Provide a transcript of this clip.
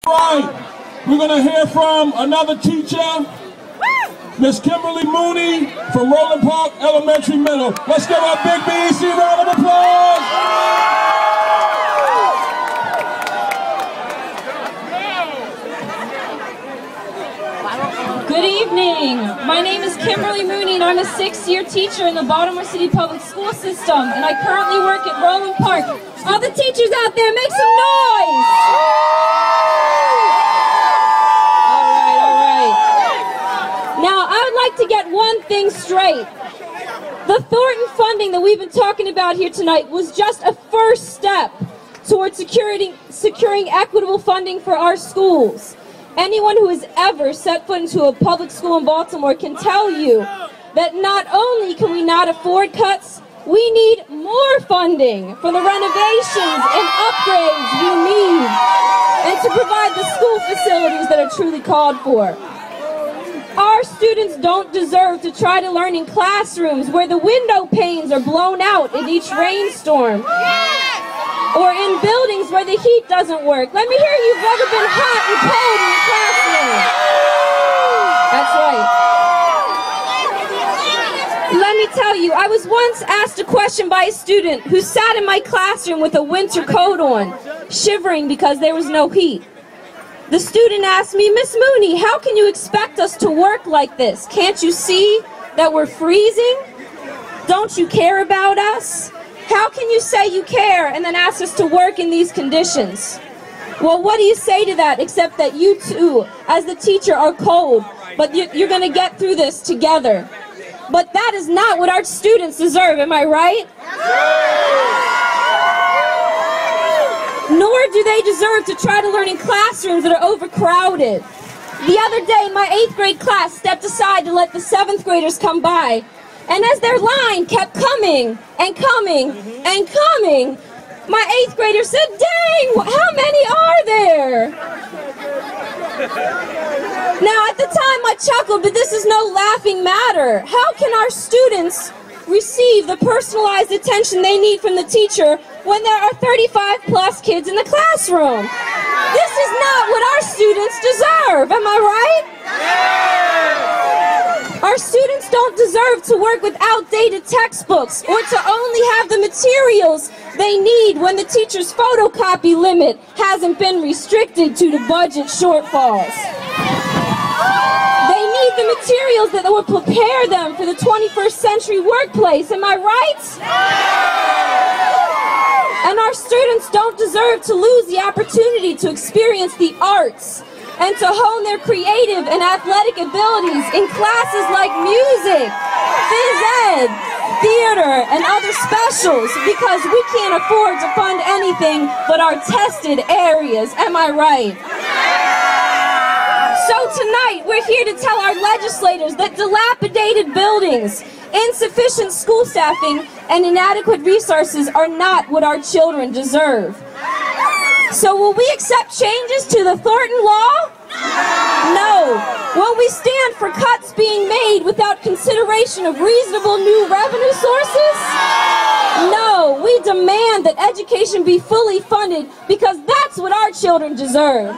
Right, we're going to hear from another teacher, Miss Kimberly Mooney from Roland Park Elementary Middle. Let's give her a big BEC round of applause. Good evening. My name is Kimberly Mooney and I'm a 6th-year teacher in the Baltimore City Public School System, and I currently work at Roland Park. All the teachers out there, make some noise! Now, I would like to get one thing straight. The Thornton funding that we've been talking about here tonight was just a first step towards securing equitable funding for our schools. Anyone who has ever set foot into a public school in Baltimore can tell you that not only can we not afford cuts, we need more funding for the renovations and upgrades we need, and to provide the school facilities that are truly called for. Our students don't deserve to try to learn in classrooms where the window panes are blown out in each rainstorm, or in buildings where the heat doesn't work. Let me hear you've ever been hot and cold in your classroom. That's right. Let me tell you, I was once asked a question by a student who sat in my classroom with a winter coat on, shivering because there was no heat. The student asked me, "Miss Mooney, how can you expect us to work like this? Can't you see that we're freezing? Don't you care about us? How can you say you care and then ask us to work in these conditions?" Well, what do you say to that except that you too, as the teacher, are cold, but you're going to get through this together. But that is not what our students deserve, am I right? Nor do they deserve to try to learn in classrooms that are overcrowded. The other day, my 8th grade class stepped aside to let the 7th graders come by. And as their line kept coming and coming and coming, my 8th grader said, "Dang, how many are there?" Now, at the time I chuckled, but this is no laughing matter. How can our students receive the personalized attention they need from the teacher when there are 35 plus kids in the classroom? This is not what our students deserve, am I right? Our students don't deserve to work with outdated textbooks or to only have the materials they need when the teacher's photocopy limit hasn't been restricted to the budget shortfalls. They need the materials that will prepare them for the 21st century workplace, am I right? And our students don't deserve to lose the opportunity to experience the arts and to hone their creative and athletic abilities in classes like music, phys ed, theater, and other specials, because we can't afford to fund anything but our tested areas, am I right? So tonight, we're here to tell our legislators that dilapidated buildings, insufficient school staffing, and inadequate resources are not what our children deserve. So will we accept changes to the Thornton law? No. Will we stand for cuts being made without consideration of reasonable new revenue sources? No. We demand that education be fully funded because that's what our children deserve.